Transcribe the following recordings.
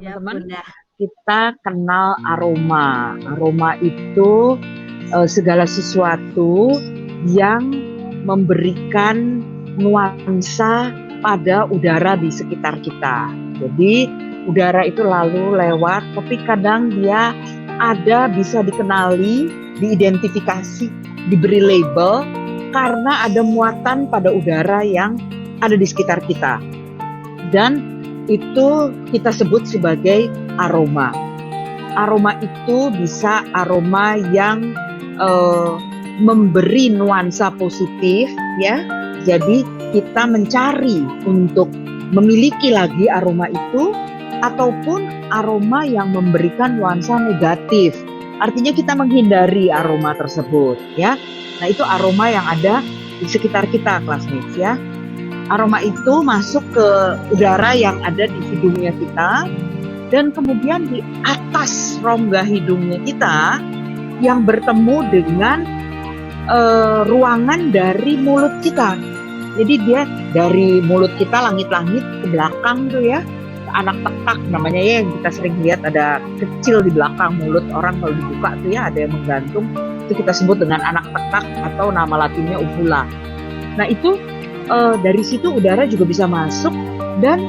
Siap, Teman-teman, Bunda. kita kenal aroma. Aroma itu segala sesuatu yang memberikan nuansa pada udara di sekitar kita. Jadi udara itu lalu lewat, tapi kadang dia ada bisa dikenali, diidentifikasi, diberi label karena ada muatan pada udara yang ada di sekitar kita. Dan itu kita sebut sebagai aroma. Aroma itu bisa aroma yang memberi nuansa positif, ya. Jadi kita mencari untuk memiliki lagi aroma itu, ataupun aroma yang memberikan nuansa negatif. Artinya kita menghindari aroma tersebut, ya. Nah, itu aroma yang ada di sekitar kita, classmates, ya. Aroma itu masuk ke udara yang ada di hidungnya kita, dan kemudian di atas rongga hidungnya kita yang bertemu dengan ruangan dari mulut kita. Jadi dia dari mulut kita langit-langit ke belakang tuh, ya, ke anak tekak namanya, ya, yang kita sering lihat ada kecil di belakang mulut orang kalau dibuka tuh, ya, ada yang menggantung. Itu kita sebut dengan anak tekak atau nama latinnya uvula. Nah, itu dari situ udara juga bisa masuk, dan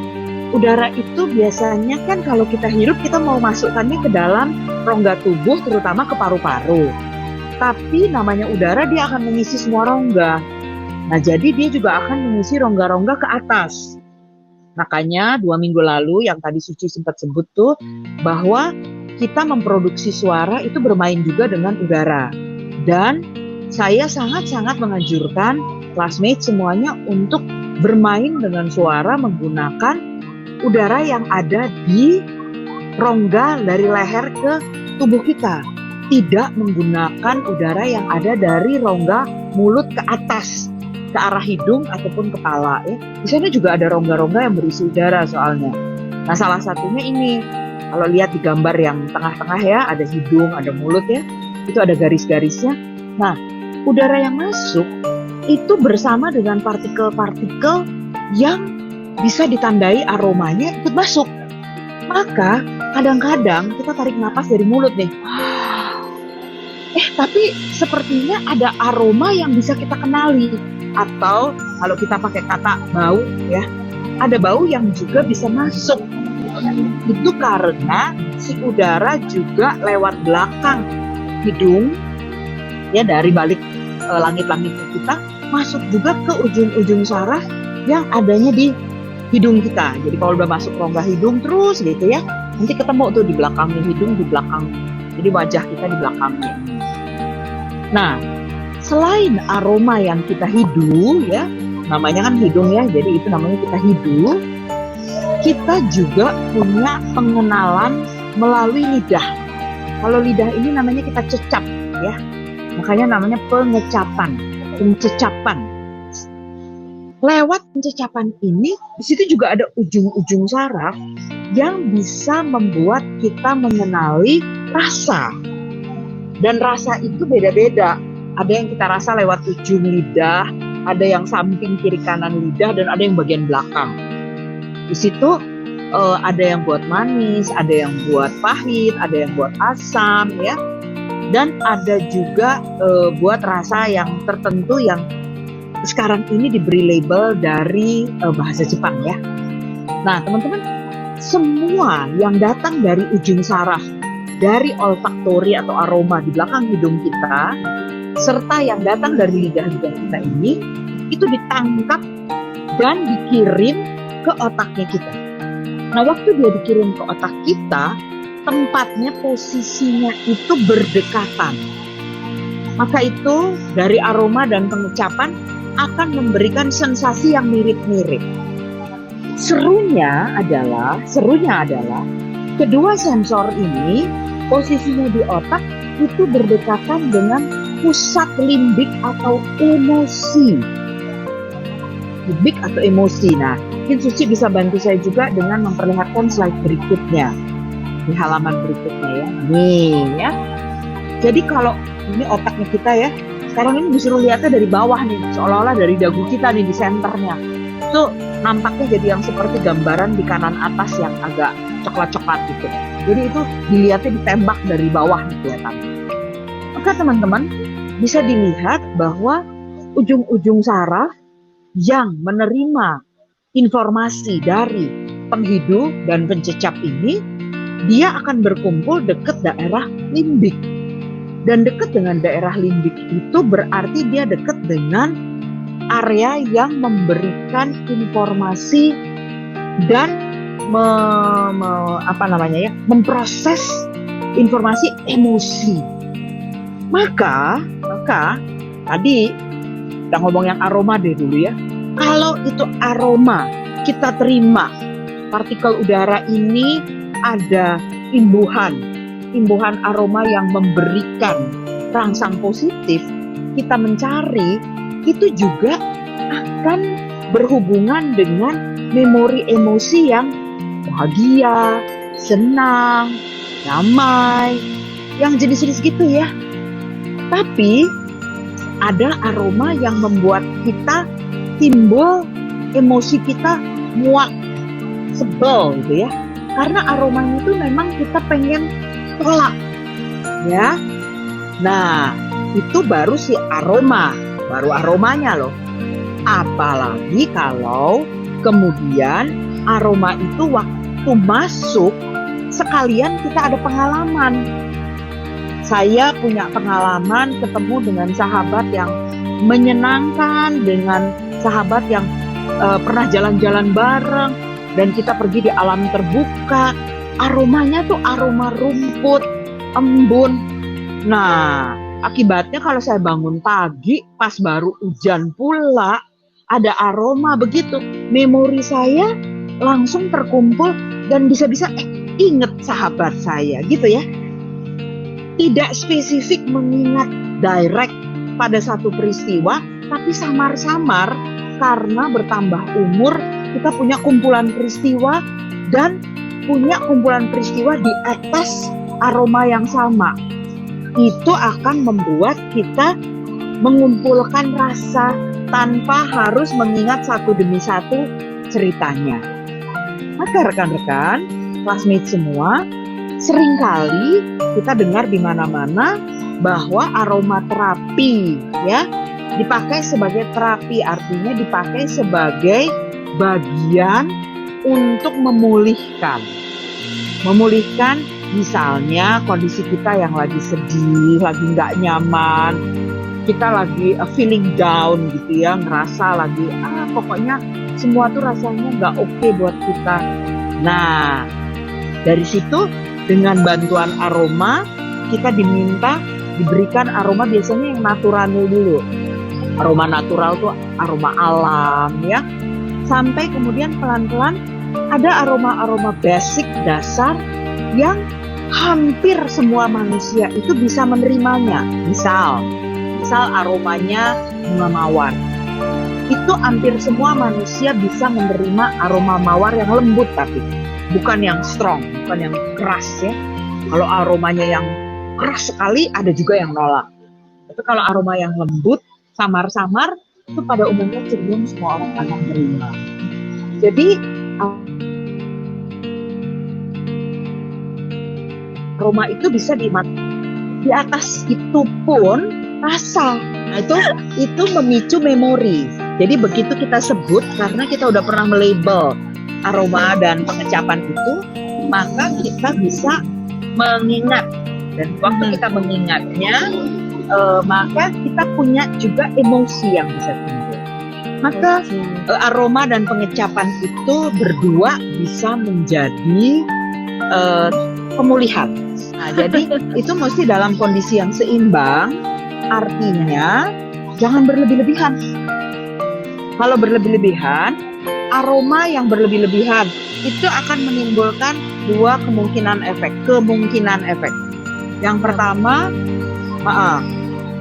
udara itu biasanya kan kalau kita hirup kita mau masukkannya ke dalam rongga tubuh, terutama ke paru-paru. Tapi namanya udara, dia akan mengisi semua rongga. Nah, jadi dia juga akan mengisi rongga-rongga ke atas. Makanya 2 minggu lalu yang tadi Suci sempat sebut tuh, bahwa kita memproduksi suara itu bermain juga dengan udara. Dan saya sangat-sangat menganjurkan classmates semuanya untuk bermain dengan suara menggunakan udara yang ada di rongga dari leher ke tubuh kita. Tidak menggunakan udara yang ada dari rongga mulut ke atas, ke arah hidung ataupun kepala, ya. Di sana juga ada rongga-rongga yang berisi udara soalnya. Nah, salah satunya ini. Kalau lihat di gambar yang tengah-tengah, ya, ada hidung, ada mulut, ya. Itu ada garis-garisnya. Nah, udara yang masuk itu bersama dengan partikel-partikel yang bisa ditandai aromanya ikut masuk. Maka kadang-kadang kita tarik napas dari mulut nih. Tapi sepertinya ada aroma yang bisa kita kenali. Atau kalau kita pakai kata bau, ya, ada bau yang juga bisa masuk. Itu karena si udara juga lewat belakang hidung, ya, dari balik langit-langit kita, masuk juga ke ujung-ujung saraf yang adanya di hidung kita. Jadi kalau udah masuk rongga hidung terus gitu, ya, nanti ketemu tuh di belakangnya hidung, di belakang. Jadi wajah kita di belakangnya. Nah, selain aroma yang kita hidu, ya, namanya kan hidung, ya, jadi itu namanya kita hidu. Kita juga punya pengenalan melalui lidah. Kalau lidah ini namanya kita cecap, ya. Makanya namanya pengecapan. Lewat pencecapan ini, di situ juga ada ujung-ujung saraf yang bisa membuat kita mengenali rasa. Dan rasa itu beda-beda. Ada yang kita rasa lewat ujung lidah, ada yang samping kiri kanan lidah, dan ada yang bagian belakang. Di situ ada yang buat manis, ada yang buat pahit, ada yang buat asam, ya. Dan ada juga buat rasa yang tertentu yang sekarang ini diberi label dari bahasa Jepang, ya. Nah, teman-teman, semua yang datang dari ujung saraf, dari olfaktori atau aroma di belakang hidung kita, serta yang datang dari lidah-lidah kita ini, itu ditangkap dan dikirim ke otaknya kita. Nah, waktu dia dikirim ke otak kita, tempatnya, posisinya itu berdekatan. Maka itu dari aroma dan pengecapan akan memberikan sensasi yang mirip-mirip. Serunya adalah kedua sensor ini posisinya di otak itu berdekatan dengan pusat limbik atau emosi. Limbik atau emosi. Nah, mungkin Suci bisa bantu saya juga dengan memperlihatkan slide berikutnya. Di halaman berikutnya, ya. Nih, ya. Jadi kalau ini otaknya kita, ya, sekarang ini disuruh lihatnya dari bawah nih, seolah-olah dari dagu kita nih di senternya. Itu nampaknya jadi yang seperti gambaran di kanan atas yang agak coklat-coklat gitu. Jadi itu dilihatnya ditembak dari bawah kelihatan. Maka teman-teman bisa dilihat bahwa ujung-ujung saraf yang menerima informasi dari penghidu dan pencecap ini, dia akan berkumpul dekat daerah limbik. Dan dekat dengan daerah limbik itu berarti dia dekat dengan area yang memberikan informasi dan memproses informasi emosi. Maka tadi kita ngomong yang aroma deh dulu ya. Kalau itu aroma kita terima, partikel udara ini ada imbuhan aroma yang memberikan rangsang positif, kita mencari, itu juga akan berhubungan dengan memori emosi yang bahagia, senang, damai, yang jenis-jenis gitu ya. Tapi ada aroma yang membuat kita timbul emosi kita muak, sebel gitu ya. Karena aromanya itu memang kita pengen tolak ya. Nah, itu baru si aroma, baru aromanya loh. Apalagi kalau kemudian aroma itu waktu masuk sekalian kita ada pengalaman. Saya punya pengalaman ketemu dengan sahabat yang menyenangkan, dengan sahabat yang pernah jalan-jalan bareng, dan kita pergi di alam terbuka. Aromanya tuh aroma rumput, embun. Nah, akibatnya kalau saya bangun pagi pas baru hujan pula, ada aroma begitu, memori saya langsung terkumpul dan bisa-bisa inget sahabat saya gitu ya. Tidak spesifik mengingat direct pada satu peristiwa, tapi samar-samar karena bertambah umur kita punya kumpulan peristiwa dan punya kumpulan peristiwa di atas aroma yang sama. Itu akan membuat kita mengumpulkan rasa tanpa harus mengingat satu demi satu ceritanya. Maka rekan-rekan, classmate semua, seringkali kita dengar di mana-mana bahwa aromaterapi ya dipakai sebagai terapi, artinya dipakai sebagai bagian untuk memulihkan misalnya kondisi kita yang lagi sedih, lagi nggak nyaman, kita lagi feeling down gitu ya, ngerasa lagi pokoknya semua tuh rasanya nggak oke buat kita. Nah, dari situ dengan bantuan aroma kita diberikan aroma biasanya yang natural dulu. Aroma natural tuh aroma alam ya. Sampai kemudian pelan-pelan ada aroma-aroma basic dasar yang hampir semua manusia itu bisa menerimanya. Misal aromanya bunga mawar. Itu hampir semua manusia bisa menerima aroma mawar yang lembut, tapi bukan yang strong, bukan yang keras ya. Kalau aromanya yang keras sekali ada juga yang nolak. Tapi kalau aroma yang lembut, samar-samar, itu pada umumnya cenderung semua orang akan menerima. Jadi aroma itu bisa di atas itu pun rasa. Nah, itu memicu memori. Jadi begitu kita sebut, karena kita udah pernah melabel aroma dan pengecapan itu, maka kita bisa mengingat. Dan waktu kita mengingatnya, maka kita punya juga emosi yang bisa timbul. Maka aroma dan pengecapan itu berdua bisa menjadi pemulihan. Nah, jadi itu mesti dalam kondisi yang seimbang. Artinya jangan berlebih-lebihan. Kalau berlebih-lebihan, aroma yang berlebih-lebihan itu akan menimbulkan dua kemungkinan efek. Yang pertama,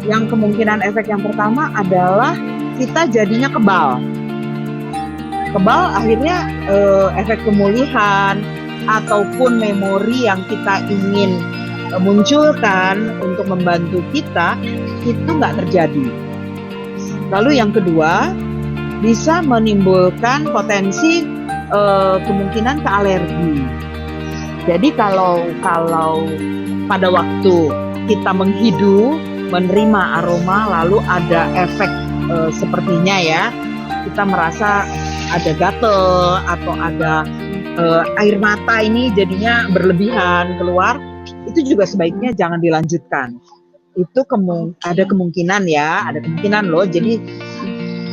kemungkinan efek yang pertama adalah kita jadinya kebal. Kebal akhirnya efek pemulihan ataupun memori yang kita ingin munculkan untuk membantu kita itu nggak terjadi. Lalu yang kedua, bisa menimbulkan potensi kemungkinan ke alergi. Jadi kalau kalau pada waktu kita menghidu, menerima aroma, lalu ada efek sepertinya ya, kita merasa ada gatel atau ada air mata ini jadinya berlebihan keluar, itu juga sebaiknya jangan dilanjutkan. Itu ada kemungkinan ya, ada kemungkinan loh. Jadi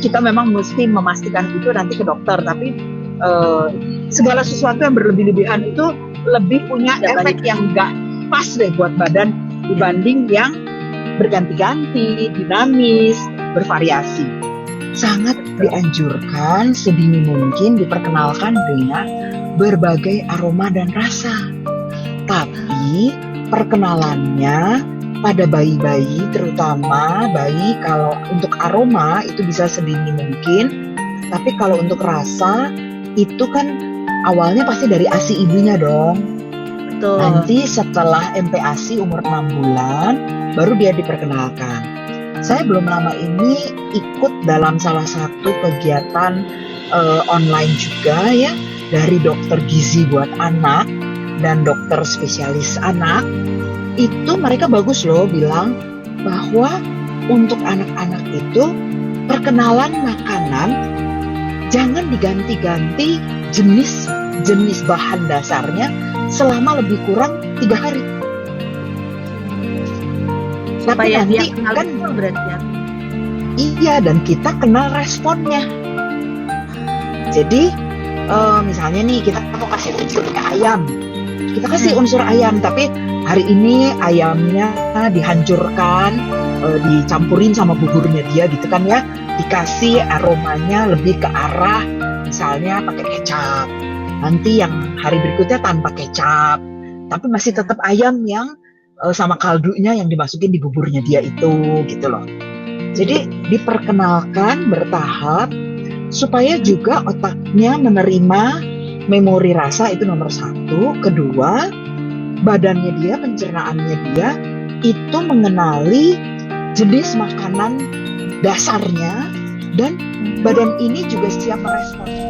kita memang mesti memastikan itu nanti ke dokter. Tapi segala sesuatu yang berlebih-lebihan itu lebih punya efek yang nggak pas deh buat badan dibanding yang berganti-ganti, dinamis, bervariasi. Sangat dianjurkan sedini mungkin diperkenalkan dengan berbagai aroma dan rasa. Tapi perkenalannya pada bayi-bayi, terutama bayi, kalau untuk aroma itu bisa sedini mungkin. Tapi kalau untuk rasa itu kan awalnya pasti dari ASI ibunya dong. Betul. Nanti setelah MPASI umur 6 bulan baru dia diperkenalkan. Saya belum lama ini ikut dalam salah satu kegiatan online juga ya, dari dokter gizi buat anak dan dokter spesialis anak. Itu mereka bagus loh bilang bahwa untuk anak-anak itu perkenalan makanan jangan diganti-ganti jenis bahan dasarnya selama lebih kurang 3 hari. Supaya tapi dia nanti kenal kan betul berarti ya. iya, dan kita kenal responnya. Jadi misalnya nih kita mau kasih unsurnya ayam, kita kasih unsur ayam, tapi hari ini ayamnya dihancurkan, dicampurin sama buburnya dia gitu kan ya, dikasih aromanya lebih ke arah misalnya pakai kecap. Nanti yang hari berikutnya tanpa kecap, tapi masih tetap ayam yang sama kaldunya yang dimasukin di buburnya dia itu gitu loh. Jadi diperkenalkan bertahap supaya juga otaknya menerima memori rasa, itu nomor 1. Kedua, badannya dia, pencernaannya dia itu mengenali jenis makanan dasarnya, dan badan ini juga siap merespon.